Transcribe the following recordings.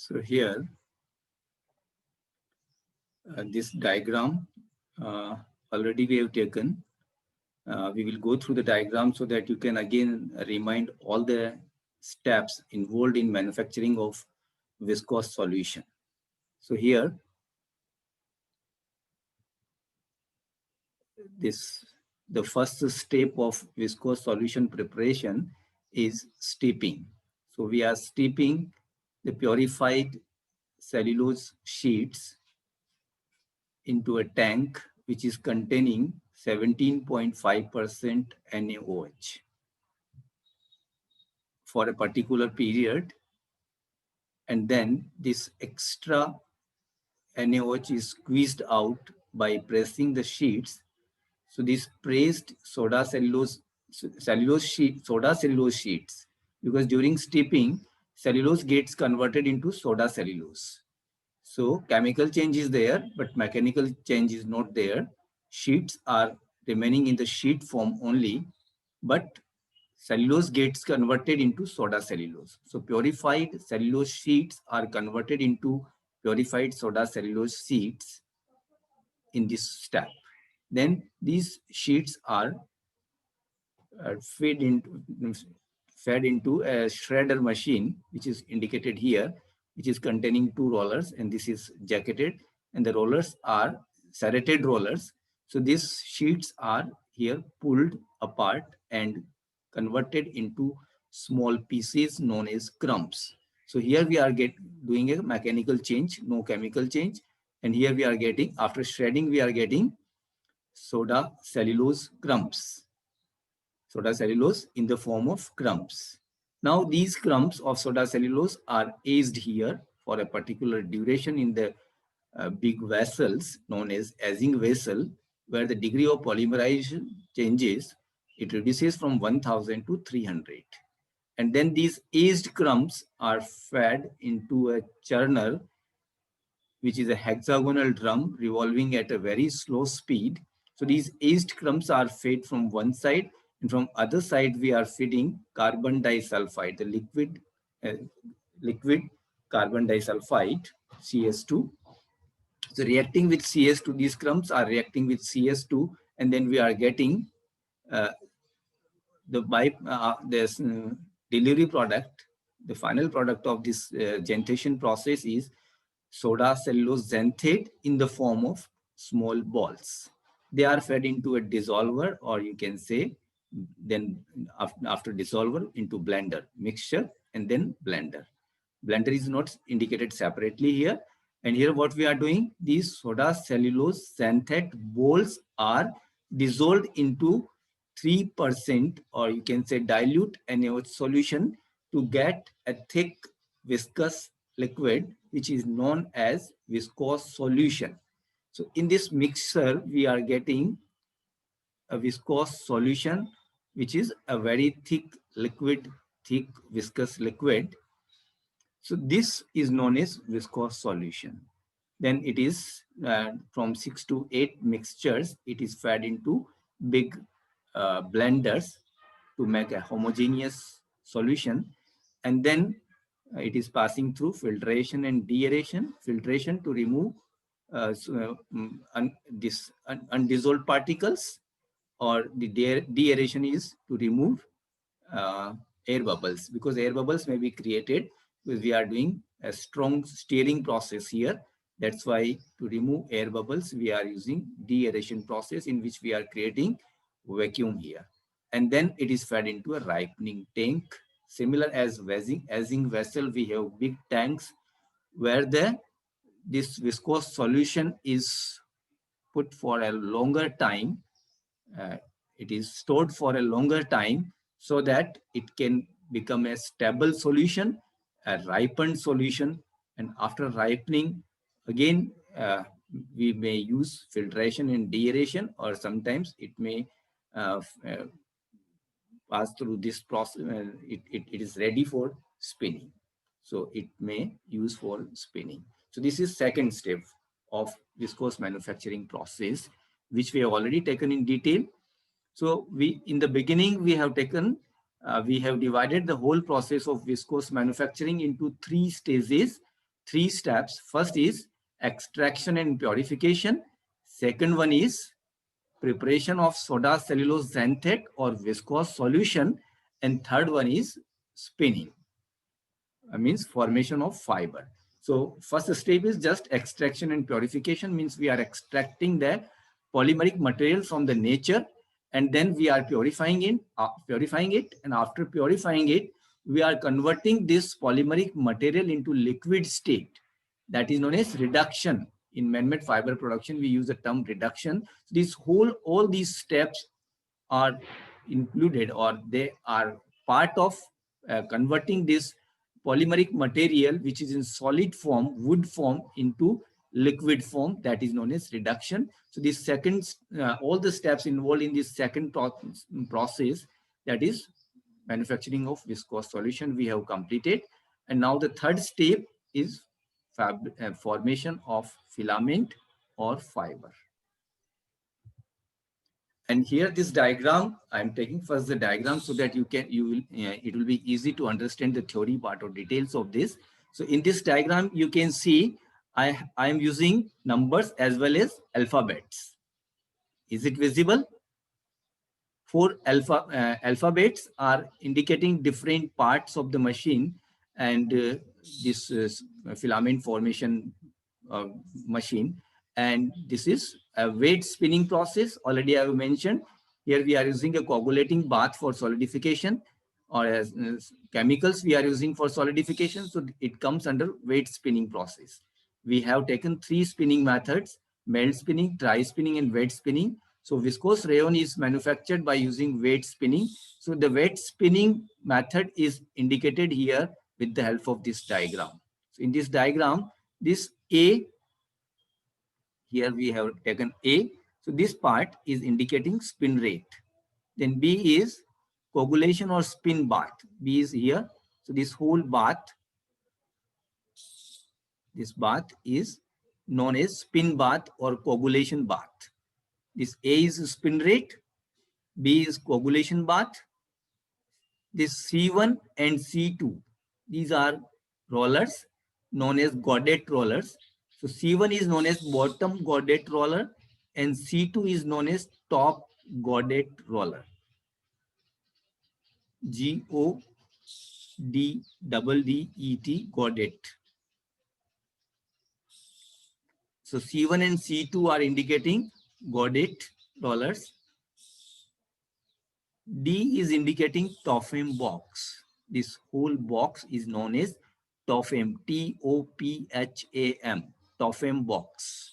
So here, this diagram already we have taken. We will go through the diagram so that you can again remind all the steps involved in manufacturing of viscose solution. So here, the first step of viscose solution preparation is steeping. So we are steeping the purified cellulose sheets into a tank which is containing 17.5% NaOH for a particular period, and then this extra NaOH is squeezed out by pressing the sheets. So these pressed soda cellulose sheets, because during steeping, cellulose gets converted into soda cellulose. So chemical change is there, but mechanical change is not there. Sheets are remaining in the sheet form only, but cellulose gets converted into soda cellulose. So purified cellulose sheets are converted into purified soda cellulose sheets in this step. Then these sheets are fed into a shredder machine, which is indicated here, which is containing two rollers, and this is jacketed, and the rollers are serrated rollers. So these sheets are here pulled apart and converted into small pieces known as crumbs. So here we are doing a mechanical change, no chemical change, and here we are getting, after shredding, we are getting soda cellulose crumbs. Soda cellulose in the form of crumbs. Now these crumbs of soda cellulose are aged here for a particular duration in the big vessels known as aging vessel, where the degree of polymerization changes. It reduces from 1000 to 300. And then these aged crumbs are fed into a churner, which is a hexagonal drum revolving at a very slow speed. So these aged crumbs are fed from one side, and from other side we are feeding carbon disulfide, the liquid carbon disulfide, CS2. So reacting with CS2, these crumbs are reacting with CS2, and then we are getting uh, this delivery product. The final product of this xanthation process is soda cellulose xanthate in the form of small balls. They are fed into a dissolver, or you can say then after dissolver into blender, mixture, and then blender. Blender is not indicated separately here. And here what we are doing, these soda cellulose xanthate balls are dissolved into 3%, or you can say dilute NaOH solution, to get a thick viscous liquid, which is known as viscose solution. So in this mixture, we are getting a viscose solution, which is a very thick liquid, thick viscous liquid. So this is known as viscose solution. Then it is from 6 to 8 mixtures, it is fed into big blenders to make a homogeneous solution. And then it is passing through filtration and deaeration. Filtration to remove undissolved particles, or the deaeration is to remove uh, air bubbles, because air bubbles may be created because we are doing a strong stirring process here. That's why to remove air bubbles, we are using deaeration process, in which we are creating vacuum here. And then it is fed into a ripening tank. Similar as aging vessel, we have big tanks where this viscose solution is put for a longer time. Uh, it is stored for a longer time so that it can become a stable solution, a ripened solution. And after ripening, again, we may use filtration and deaeration, or sometimes it may pass through this process. It is ready for spinning. So it may use for spinning. So this is second step of viscose manufacturing process, which we have already taken in detail. So in the beginning, we have divided the whole process of viscose manufacturing into 3 stages. three steps. First is extraction and purification. Second one is preparation of soda cellulose xanthate or viscose solution. And third one is spinning, means formation of fiber. So first step is just extraction and purification, means we are extracting the polymeric material from the nature, and then we are purifying it, and after purifying it, we are converting this polymeric material into liquid state. That is known as reduction. In man-made fiber production, we use the term reduction. All these steps are included, or they are part of converting this polymeric material, which is in solid form, wood form, into liquid form. That is known as reduction. So this second, all the steps involved in this second process, that is manufacturing of viscose solution, we have completed. And now the third step is formation of filament or fiber. And here this diagram, I'm taking first the diagram so that it will be easy to understand the theory part or details of this. So in this diagram, you can see I am using numbers as well as alphabets. Is it visible? Four alphabets are indicating different parts of the machine, and this filament formation machine. And this is a wet spinning process. Already I have mentioned. Here we are using a coagulating bath for solidification, or as chemicals we are using for solidification. So it comes under wet spinning process. We have taken three spinning methods: melt spinning, dry spinning, and wet spinning. So viscose rayon is manufactured by using wet spinning. So the wet spinning method is indicated here with the help of this diagram. So in this diagram, this A, here we have taken A. So this part is indicating spin rate. Then B is coagulation or spin bath. B is here. So this whole bath, this bath is known as spin bath or coagulation bath. This A is spin rate, B is coagulation bath. This C1 and C2, these are rollers known as Godet rollers. So C1 is known as bottom Godet roller, and C2 is known as top Godet roller. G-O-D-E-T, Godet. So C1 and C2 are indicating Godet rollers. D is indicating TOPHAM box. This whole box is known as TOPHAM, T-O-P-H-A-M, TOPHAM box.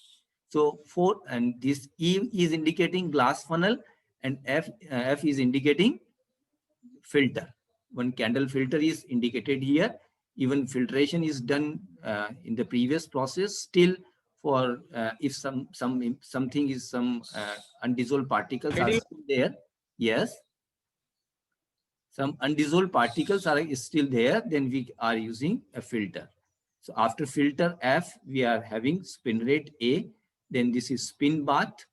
So and this E is indicating glass funnel, and F is indicating filter. One candle filter is indicated here. Even filtration is done in the previous process. Still, for if something is undissolved particles are still there. Yes. Some undissolved particles are still there, then we are using a filter. So after filter F, we are having spin rate A, then this is spin bath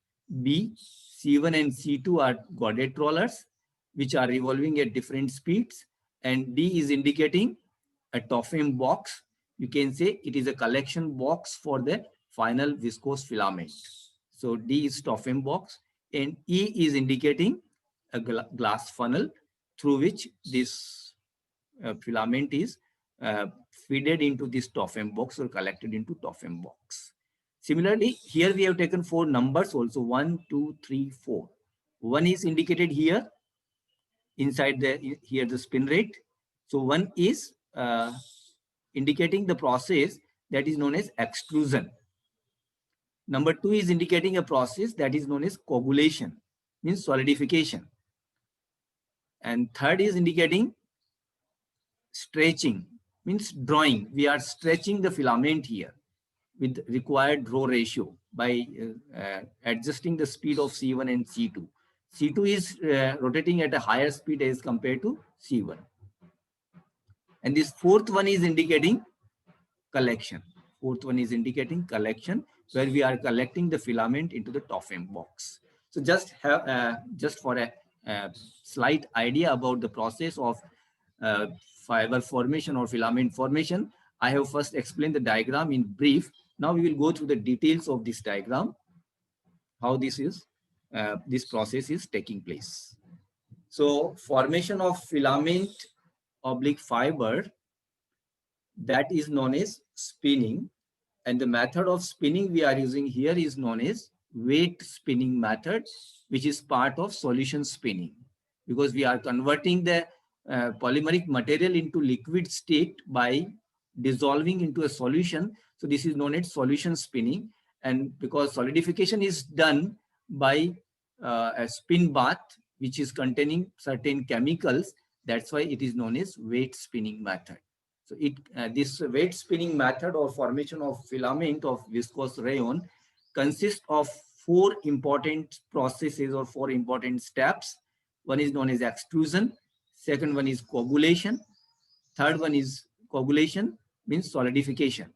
B, C1 and C2 are Godet rollers, which are revolving at different speeds, and D is indicating a TOPHAM box. You can say it is a collection box for the final viscose filament. So D is TOPHAM box, and E is indicating a glass funnel through which this filament is feeded into this TOPHAM box or collected into TOPHAM box. Similarly, here we have taken four numbers also: 1, 2, 3, 4. 1 is indicated here inside here the spin rate. So 1 is indicating the process that is known as extrusion. Number 2 is indicating a process that is known as coagulation, means solidification. And third is indicating stretching, means drawing. We are stretching the filament here with required row ratio by adjusting the speed of C1 and C2. C2 is rotating at a higher speed as compared to C1. And this fourth one is indicating collection. Fourth one is indicating collection, where we are collecting the filament into the TOPHAM box. So just for a slight idea about the process of fiber formation or filament formation, I have first explained the diagram in brief. Now we will go through the details of this diagram, how this process is taking place. So formation of filament oblique fiber, that is known as spinning, and the method of spinning we are using here is known as weight spinning method, which is part of solution spinning, because we are converting the polymeric material into liquid state by dissolving into a solution. So this is known as solution spinning, and because solidification is done by a spin bath which is containing certain chemicals, that's why it is known as weight spinning method. So this weight spinning method or formation of filament of viscose rayon consists of 4 important processes or 4 important steps. One is known as extrusion, second one is coagulation, third one is coagulation means solidification,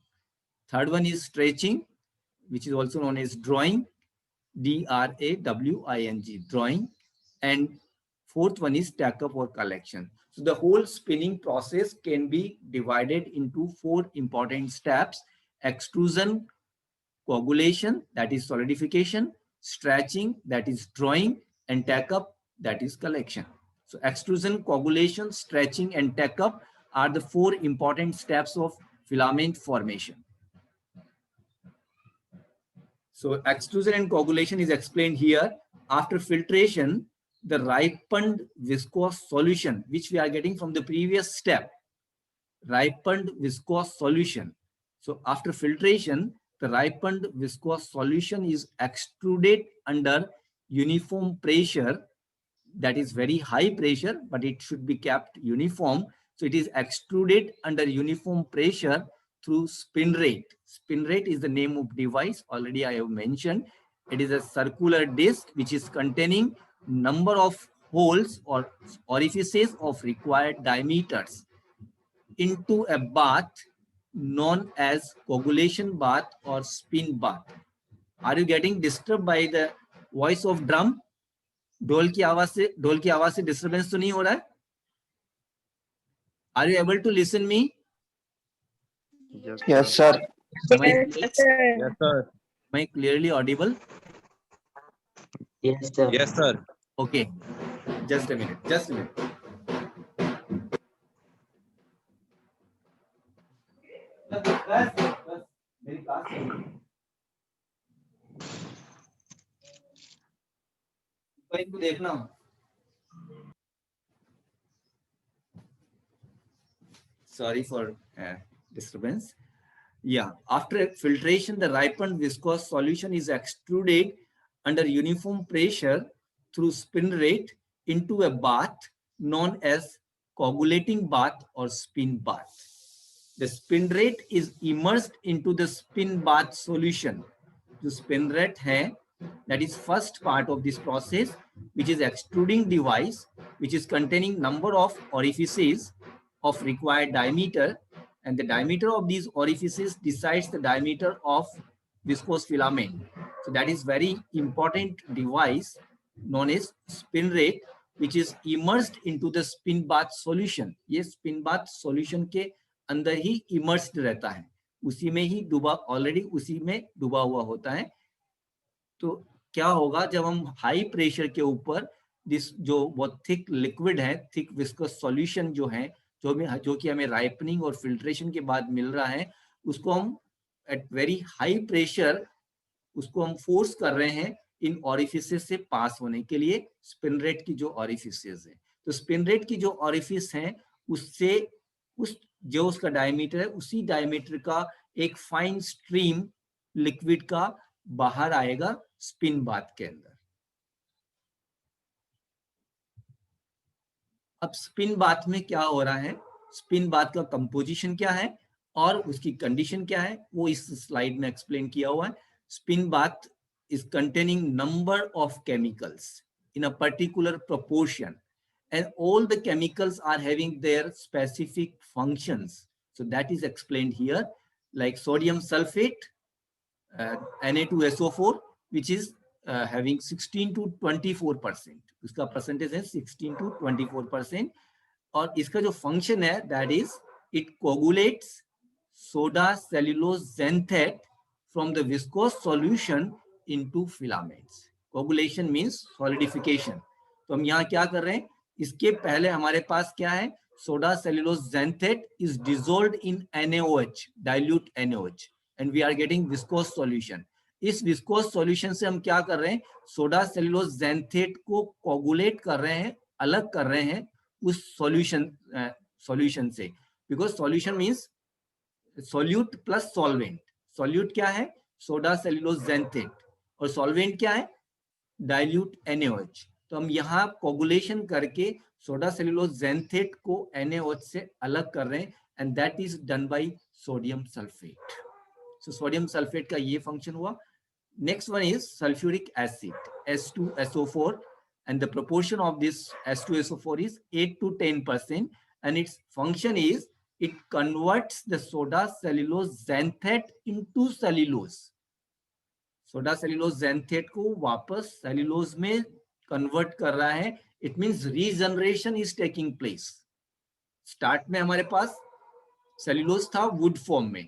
third one is stretching, which is also known as drawing, D-R-A-W-I-N-G, drawing, and fourth one is tack up or collection. So the whole spinning process can be divided into 4 important steps: extrusion, coagulation, that is solidification, stretching, that is drawing, and tack up, that is collection. So extrusion, coagulation, stretching, and tack up are the 4 important steps of filament formation. So extrusion and coagulation is explained here. After filtration, the ripened viscose solution, which we are getting from the previous step, ripened viscose solution. So after filtration, the ripened viscose solution is extruded under uniform pressure. That is very high pressure, but it should be kept uniform. So it is extruded under uniform pressure through spin rate. Spin rate is the name of device. Already I have mentioned. It is a circular disc which is containing number of holes or orifices of required diameters into a bath known as coagulation bath or spin bath. Are you getting disturbed by the voice of drum? ढोल की आवाज से disturbance तो नहीं हो रहा है? Are you able to listen me? Yes, sir. Yes, sir. Yes, sir. Am I clearly audible? Yes, sir. Yes, sir. Okay, just a minute. Just a minute. मेरी क्लास इनको देखना. Sorry for disturbance. Yeah, after filtration, the ripened viscose solution is extruded under uniform pressure through spin rate into a bath known as coagulating bath or spin bath. The spin rate is immersed into the spin bath solution. The spin rate hai, that is first part of this process, which is extruding device, which is containing number of orifices of required diameter, and the diameter of these orifices decides the diameter of viscose filament. So that is very important device known as spin rate, which is immersed into the spin bath solution. ये spin bath solution के अंदर ही immersed रहता है, उसी में ही डूबा, already उसी में डूबा हुआ होता है. तो क्या होगा जब हम हाई प्रेशर के ऊपर दिस जो बहुत थिक लिक्विड है, थिक विस्कस सॉल्यूशन जो है, जो कि हमें राइपनिंग और फिल्ट्रेशन के बाद मिल रहा है, उसको हम एट वेरी हाई प्रेशर उसको हम फोर्स कर रहे हैं इन ऑरिफिसेस से पास होने के लिए. स्पिन रेट की जो ऑरिफिसेस है, तो स्पिन रेट की जो ऑरिफिस है उससे उस जो उसका डायमीटर है उसी डायमीटर का एक फाइन स्ट्रीम लिक्विड का बाहर आएगा स्पिन बाथ के अंदर. अब स्पिन बाथ में क्या हो रहा है, स्पिन बाथ का कंपोजिशन क्या है और उसकी कंडीशन क्या है, वो इस स्लाइड में एक्सप्लेन किया हुआ है. Spin bath is containing number of chemicals in a particular proportion, and all the chemicals are having their specific functions. So that is explained here, like sodium sulfate, Na2SO4, which is having 16 to 24%. उसका percentage है 16 to 24%. और इसका जो function है, that is it coagulates, soda cellulose xanthate from the viscose solution into filaments. Coagulation means solidification. तो हम यहाँ क्या कर रहे हैं, इसके पहले हमारे पास क्या है, soda cellulose xanthate is dissolved in NaOH, dilute NaOH, and we are getting viscose solution. इस विस्कोस सॉल्यूशन से हम क्या कर रहे हैं, सोडा सेलुलोज xanthate को कोगुलेट कर रहे हैं, अलग कर रहे हैं उस सॉल्यूशन से, because solution means solute plus solvent. Solute क्या है, सोडा सेलुलोज xanthate, और सॉल्वेंट क्या है, डाइल्यूट NaOH. तो हम यहाँ कोगुलेशन करके सोडा सेलुलोज xanthate को NaOH से अलग कर रहे हैं, and that is done bye sodium sulphate. So sodium sulphate का ये फंक्शन हुआ. Next one is sulfuric acid, S2SO4, and the proportion of this S2SO4 is 8 to 10%, and its function is it converts the soda cellulose xanthate into cellulose. Soda cellulose xanthate को वापस cellulose में convert कर रहा है. It means regeneration is taking place. Start में हमारे पास cellulose था wood form में,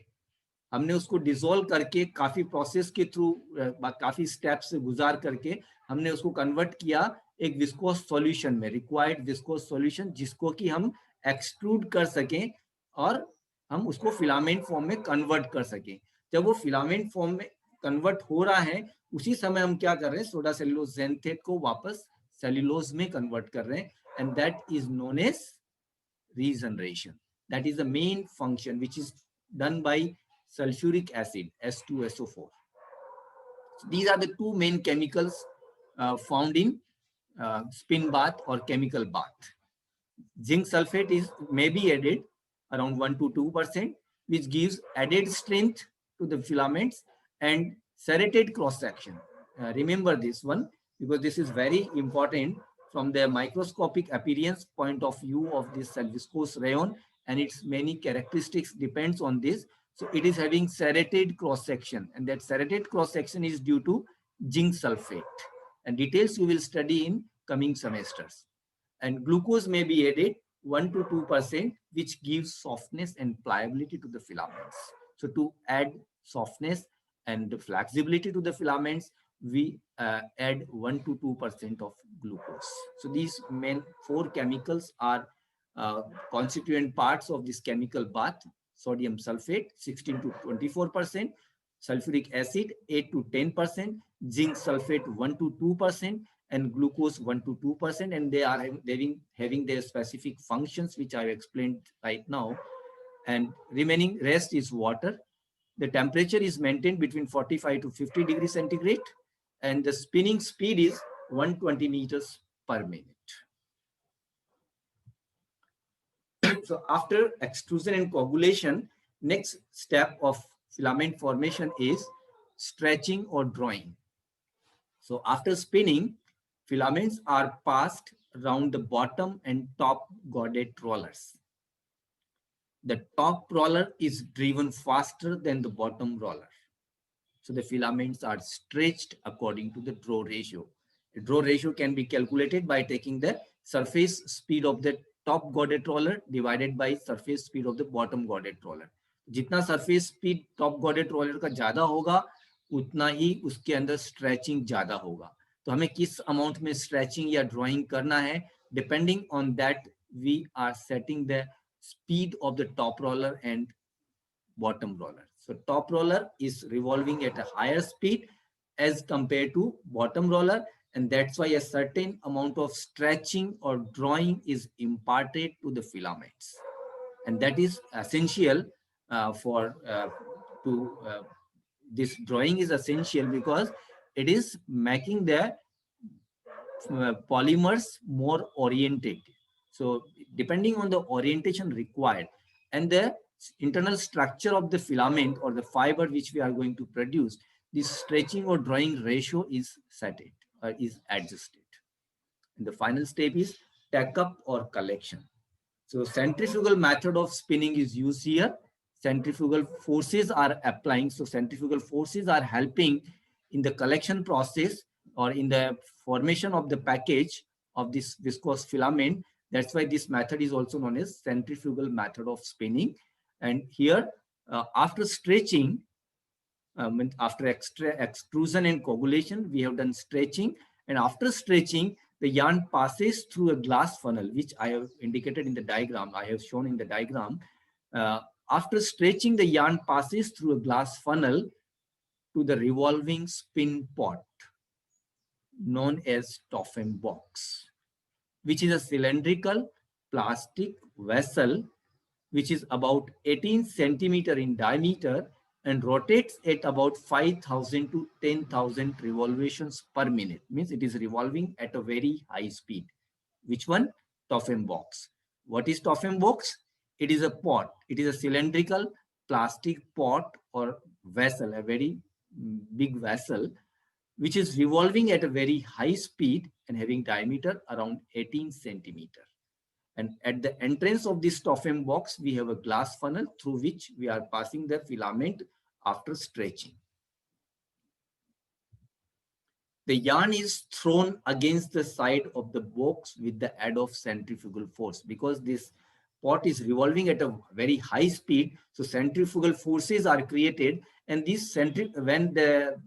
हमने उसको डिसॉल्व करके काफी प्रोसेस के थ्रू, काफी स्टेप्स से गुजार करके हमने उसको कन्वर्ट किया एक विस्कोस सॉल्यूशन में, रिक्वायर्ड विस्कोस सॉल्यूशन, जिसको कि हम एक्सट्रूड कर सकें और हम उसको फिलामेंट फॉर्म में कन्वर्ट कर सकें. जब वो फिलामेंट फॉर्म में कन्वर्ट हो रहा है, उसी समय हम क्या कर रहे हैं, सोडा सेलुलोज xanthate को वापस सेलुलोज में कन्वर्ट कर रहे हैं, and that is known as regeneration. That is the main function which is done by sulfuric acid, S2SO4. So these are the two main chemicals found in spin bath or chemical bath. Zinc sulfate may be added around 1 to 2%, which gives added strength to the filaments and serrated cross section. Remember this one, because this is very important from the microscopic appearance point of view of this viscose rayon, and its many characteristics depends on this. So it is having serrated cross section, and that serrated cross section is due to zinc sulfate, and details you will study in coming semesters. And glucose may be added 1 to 2%, which gives softness and pliability to the filaments. So to add softness and flexibility to the filaments, we add 1 to 2% of glucose. So these main 4 chemicals are constituent parts of this chemical bath. Sodium sulfate 16 to 24%, sulfuric acid 8 to 10%, zinc sulfate 1 to 2%, and glucose 1 to 2%, and they are having their specific functions, which I have explained right now. And remaining rest is water. The temperature is maintained between 45 to 50 degrees centigrade, and the spinning speed is 120 meters per minute. So after extrusion and coagulation, next step of filament formation is stretching or drawing. So after spinning, filaments are passed around the bottom and top Godet rollers. The top roller is driven faster than the bottom roller. So the filaments are stretched according to the draw ratio. The draw ratio can be calculated by taking the surface speed of the top Godet roller divided by surface speed of the bottom Godet roller. जितना surface speed top Godet roller का ज्यादा होगा, उतना ही उसके अंदर stretching ज्यादा होगा. तो हमें किस amount में stretching या drawing करना है, depending on that we are setting the speed of the top roller and bottom roller. So top roller is revolving at a higher speed as compared to bottom roller, and that's why a certain amount of stretching or drawing is imparted to the filaments, and that is essential this drawing is essential because it is making the polymers more oriented. So depending on the orientation required and the internal structure of the filament or the fiber which we are going to produce, this stretching or drawing ratio is set is adjusted. And the final step is tack up or collection. So centrifugal method of spinning is used here. Centrifugal forces are applying. So centrifugal forces are helping in the collection process or in the formation of the package of this viscose filament. That's why this method is also known as centrifugal method of spinning. And here After stretching, after extrusion and coagulation, we have done stretching. And after stretching, the yarn passes through a glass funnel, which I have indicated in the diagram. I have shown in the diagram. After stretching, the yarn passes through a glass funnel to the revolving spin pot, known as Topham box, which is a cylindrical plastic vessel which is about 18 centimeter in diameter and rotates at about 5,000 to 10,000 revolutions per minute. Means it is revolving at a very high speed. Which one? Topham box. What is Topham box? It is a pot. It is a cylindrical plastic pot or vessel, a very big vessel, which is revolving at a very high speed and having diameter around 18 centimeter. And at the entrance of this Topham box, we have a glass funnel through which we are passing the filament after stretching. The yarn is thrown against the side of the box with the aid of centrifugal force, because this pot is revolving at a very high speed. So centrifugal forces are created, and this when the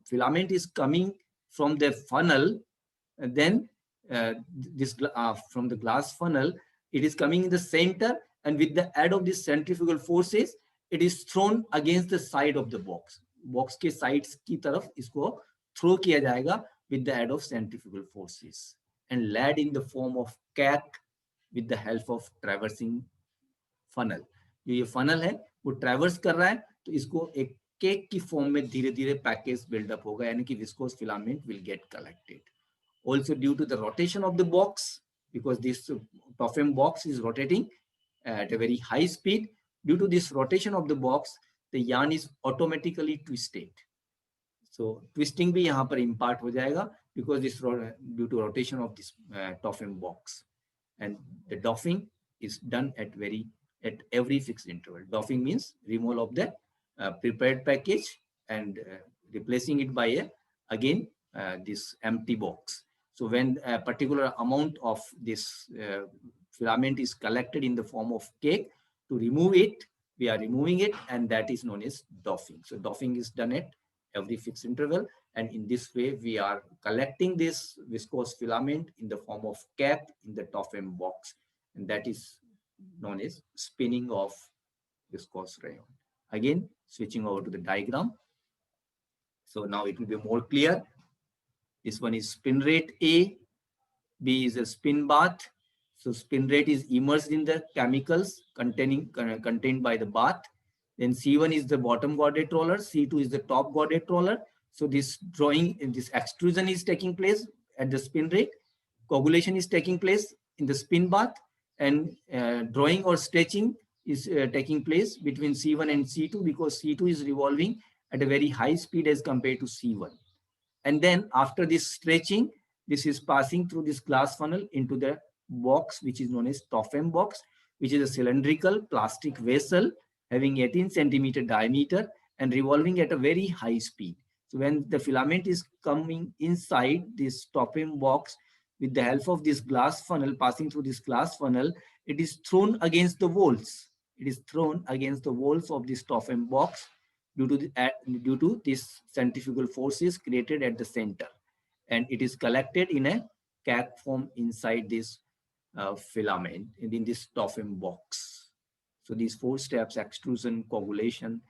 filament is coming from the funnel, then from the glass funnel, it is coming in the center, and with the aid of these centrifugal forces, it is thrown against the side of the box. Box के sides की तरफ इसको throw किया जाएगा with the aid of centrifugal forces and laid in the form of cake with the help of traversing funnel. जो ये funnel है वो traverse कर रहा है, तो इसको एक केक की फॉर्म में धीरे धीरे पैकेज बिल्डअप होगा, यानी कि viscose filament will get collected. Also due to the rotation of the box, because this Topham box is rotating at a very high speed, due to this rotation of the box, the yarn is automatically twisted. So twisting भी यहाँ पर impart हो जाएगा because this due to rotation of this Topham box. And the doffing is done at every fixed interval. Doffing means removal of the prepared package and replacing it by this empty box. So when a particular amount of this filament is collected in the form of cake, to remove it, we are removing it, and that is known as doffing. So doffing is done at every fixed interval, and in this way we are collecting this viscose filament in the form of cake in the Topham box, and that is known as spinning of viscose rayon. Again, switching over to the diagram. So now it will be more clear. This one is spin rate A, B is a spin bath. So spin rate is immersed in the chemicals contained by the bath. Then C1 is the bottom gaudet roller, C2 is the top gaudet roller. So this extrusion is taking place at the spin rate. Coagulation is taking place in the spin bath, and drawing or stretching is taking place between C1 and C2, because C2 is revolving at a very high speed as compared to C1. And then after this stretching, this is passing through this glass funnel into the box, which is known as Topham box, which is a cylindrical plastic vessel having 18 centimeter diameter and revolving at a very high speed. So when the filament is coming inside this Topham box with the help of this glass funnel, passing through this glass funnel, it is thrown against the walls. It is thrown against the walls of this Topham box due to these centrifugal forces created at the center, and it is collected in a cake form inside this filament in this Topham box. So these 4 steps: extrusion, coagulation,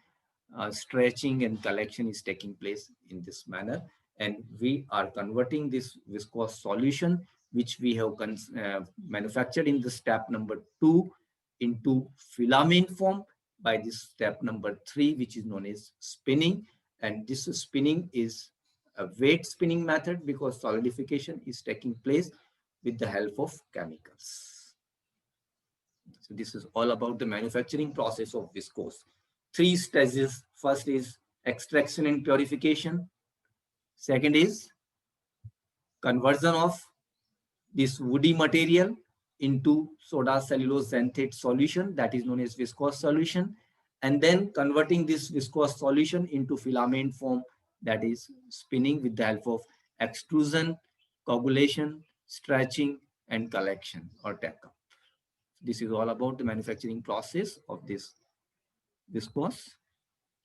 stretching, and collection is taking place in this manner, and we are converting this viscose solution, which we have manufactured in the step number 2, into filament form by this step number 3, which is known as spinning. And this spinning is a weight spinning method because solidification is taking place with the help of chemicals. So this is all about the manufacturing process of viscose. 3 stages. First is extraction and purification. Second is conversion of this woody material into soda cellulose xanthate solution, that is known as viscose solution, and then converting this viscose solution into filament form, that is spinning with the help of extrusion, coagulation, stretching, and collection or tack up. This is all about the manufacturing process of this viscose.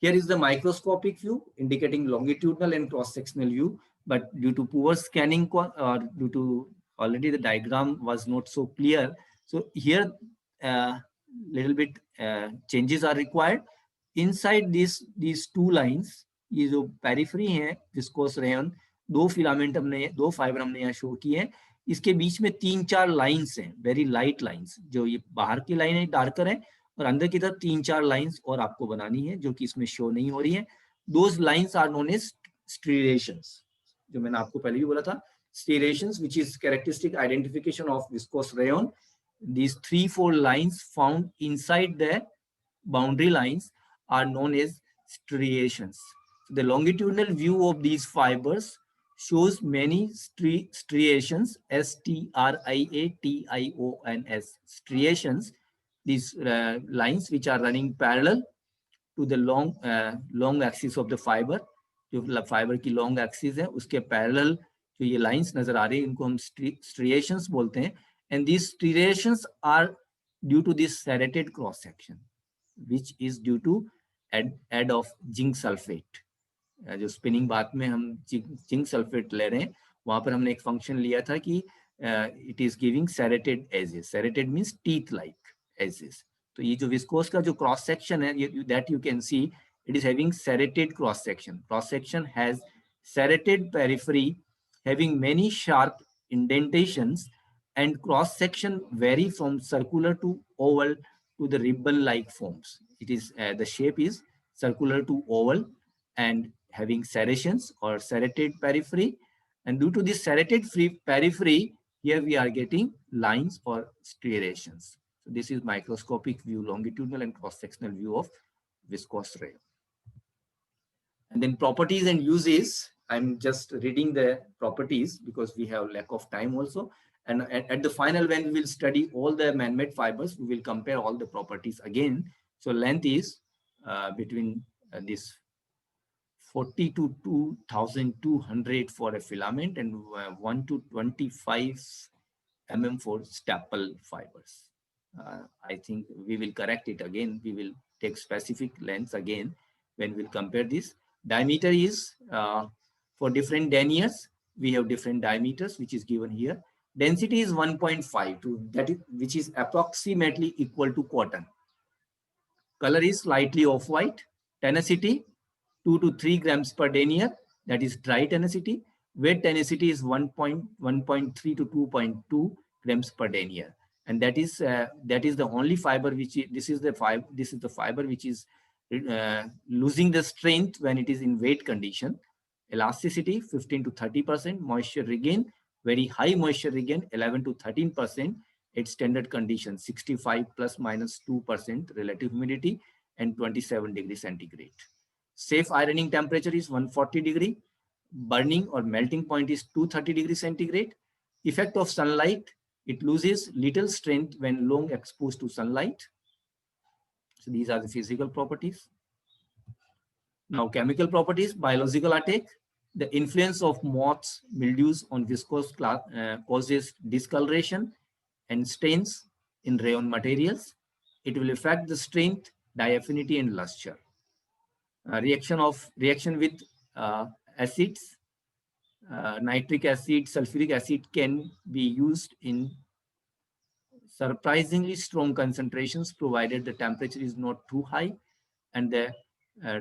Here is the microscopic view indicating longitudinal and cross-sectional view, but due to poor scanning or due to already the diagram was not so clear. So here little bit changes are required. Inside these two lines, ये जो periphery है viscose rayon, दो filament हमने दो fibre हमने यहाँ show किए हैं. इसके बीच में 3-4 लाइंस हैं, वेरी लाइट लाइंस. जो ये बाहर की लाइन है डार्कर है और अंदर की तरफ 3-4 लाइंस और आपको बनानी है जो कि इसमें शो नहीं हो रही है. Those lines are known as striations. जो मैंने आपको पहले भी बोला था, striations which is characteristic identification of viscose rayon. These 3-4 lines found inside the boundary lines are known as striations. The longitudinal view of these fibers shows many striations, S-T-R-I-A-T-I-O-N-S, striations, these lines which are running parallel to the long axis of the fiber. जो fibre की long axis है उसके parallel जो ये lines नजर आ रही है इनको हम स्ट्रिएशंस बोलते हैं. And these striations are due to this serrated cross section which is due to add of zinc sulfate. जो स्पिनिंग बात में हम जिंक सल्फेट ले रहे हैं वहां पर हमने एक फंक्शन लिया था कि it is giving serrated edges. Serrated means teeth like edges. तो ये जो विस्कोस का जो क्रॉस सेक्शन है that you can see it is having serrated cross section. Cross section has serrated periphery having many sharp indentations, and cross section vary from circular to oval to the ribbon like forms. It is the shape is circular to oval and having serrations or serrated periphery, and due to this serrated periphery here we are getting lines or striations. So this is microscopic view, longitudinal and cross sectional view of viscose rayon. And then properties and uses, I'm just reading the properties because we have lack of time also. And at the final, when we will study all the man-made fibers, we will compare all the properties again. So length is between this 40 to 2,200 for a filament and 1 to 25 mm for staple fibers. I think we will correct it again. We will take specific lengths again when we'll compare this. Diameter is for different deniers, we have different diameters, which is given here. Density is 1.5 to that is which is approximately equal to cotton. Color is slightly off-white. Tenacity 2 to 3 grams per denier, that is dry tenacity. Wet tenacity is 1.3 to 2.2 grams per denier, and that is the only fiber which is, this is the fiber which is losing the strength when it is in wet condition. Elasticity 15 to 30%. Moisture regain, very high moisture regain 11 to 13% at standard condition, 65 plus minus 2% relative humidity and 27 degrees centigrade. Safe ironing temperature is 140 degree. Burning or melting point is 230 degrees centigrade. Effect of sunlight, it loses little strength when long exposed to sunlight. So these are the physical properties. Now chemical properties, biological attack. The influence of moths, mildews on viscose causes discoloration and stains in rayon materials. It will affect the strength, diaphanity, and luster. Reaction with acids, nitric acid, sulfuric acid can be used in surprisingly strong concentrations provided the temperature is not too high and the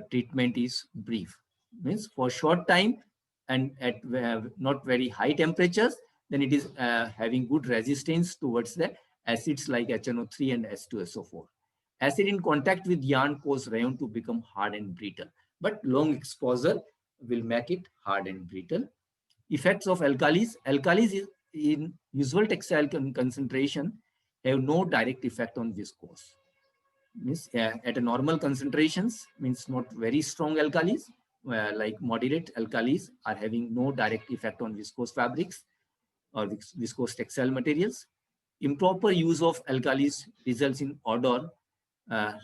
treatment is brief. Means for short time and at not very high temperatures, then it is having good resistance towards the acids like HNO3 and H2SO4. Acid in contact with yarn cause rayon to become hard and brittle, but long exposure will make it hard and brittle. Effects of alkalis. Alkalis is in usual textile concentration have no direct effect on viscose. Means at a normal concentrations, means not very strong alkalis, like moderate alkalis are having no direct effect on viscose fabrics or viscose textile materials. Improper use of alkalis results in odor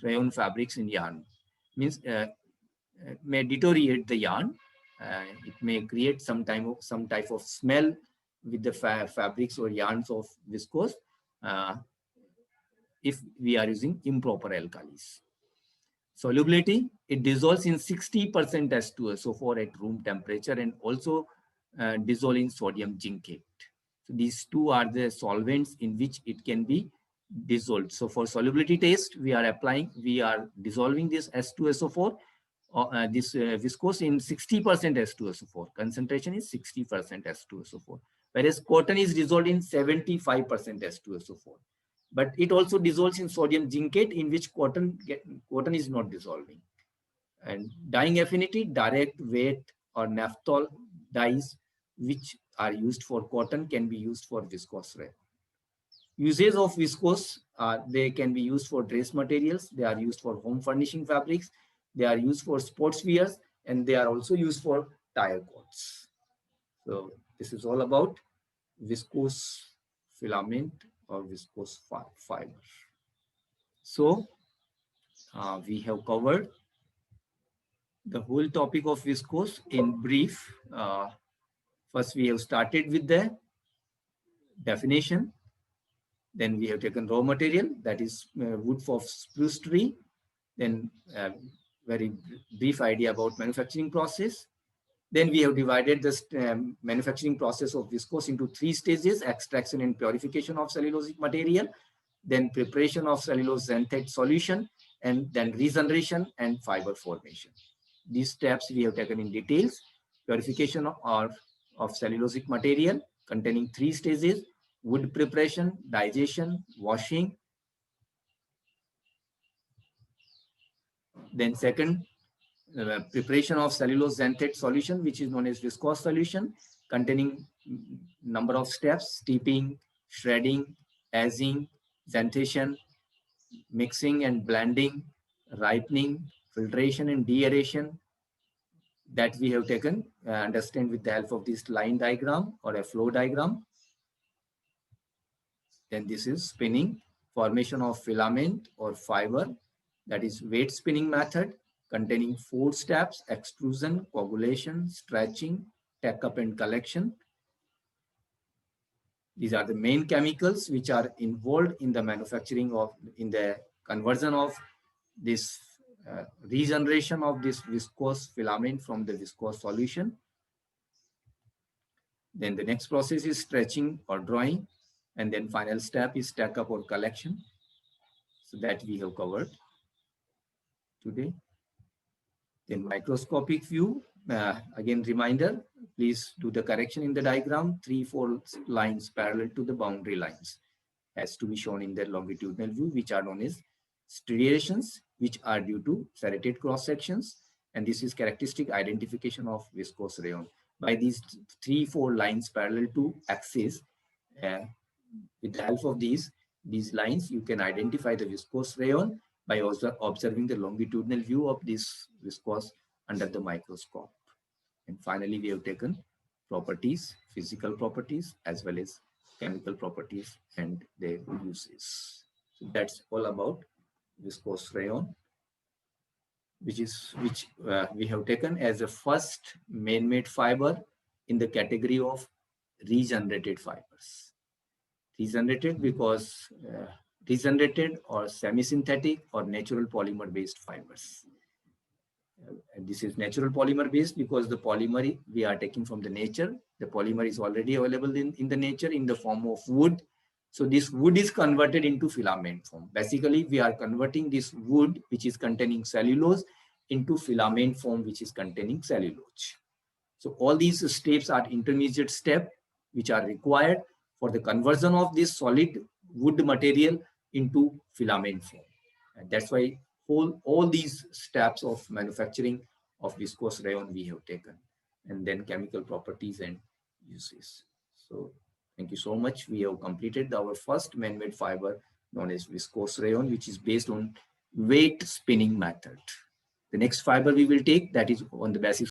rayon fabrics in yarn. Means may deteriorate the yarn. It may create some type of smell with the fabrics or yarns of viscose if we are using improper alkalis. Solubility, it dissolves in 60% H2SO4 at room temperature and also dissolve in sodium zincate. So these two are the solvents in which it can be dissolved. So for solubility test, we are dissolving this H2SO4, this viscose in 60% H2SO4. Concentration is 60% H2SO4, whereas cotton is dissolved in 75% H2SO4. But it also dissolves in sodium zincate, in which cotton is not dissolving. And dyeing affinity, direct, wet, or naphthol dyes which are used for cotton can be used for viscose rayon. Uses of viscose, they can be used for dress materials, they are used for home furnishing fabrics, they are used for sports wears, and they are also used for tire coats. So this is all about viscose filament or viscose fiber. So we have covered the whole topic of viscose in brief. First, we have started with the definition. Then we have taken raw material, that is wood of spruce tree. Then very brief idea about manufacturing process. Then we have divided this manufacturing process of viscose into 3 stages: extraction and purification of cellulosic material, then preparation of cellulose xanthate solution, and then regeneration and fiber formation. These steps we have taken in details. Purification of cellulosic material containing 3 stages: wood preparation, digestion, washing. Then second, preparation of cellulose xanthate solution, which is known as viscose solution, containing number of steps: steeping, shredding, aging, xanthation, mixing and blending, ripening, filtration and deaeration. That we have taken, understand with the help of this line diagram or a flow diagram. Then this is spinning, formation of filament or fiber, that is wet spinning method, containing 4 steps: extrusion, coagulation, stretching, tack up and collection. These are the main chemicals which are involved in the manufacturing of, in the conversion of this regeneration of this viscose filament from the viscose solution. Then the next process is stretching or drawing. And then final step is tack up or collection. So that we have covered today. Then microscopic view, again reminder, please do the correction in the diagram. 3-4 lines parallel to the boundary lines has to be shown in the longitudinal view, which are known as striations, which are due to serrated cross sections. And this is characteristic identification of viscose rayon. By these 3-4 lines parallel to axis, with the help of these lines, you can identify the viscose rayon by observing the longitudinal view of this viscose under the microscope. And finally, we have taken properties, physical properties, as well as chemical properties and their uses. So that's all about viscose rayon, which we have taken as a first man-made fiber in the category of regenerated fibers. Regenerated because regenerated or semi-synthetic or natural polymer-based fibers. And this is natural polymer-based because the polymer we are taking from the nature. The polymer is already available in the nature in the form of wood. So this wood is converted into filament form. Basically, we are converting this wood, which is containing cellulose, into filament form, which is containing cellulose. So all these steps are intermediate steps which are required for the conversion of this solid wood material into filament form. And that's why all these steps of manufacturing of viscose rayon we have taken, and then chemical properties and uses. So thank you so much. We have completed our first man-made fiber known as viscose rayon, which is based on weight spinning method. The next fiber we will take, that is on the basis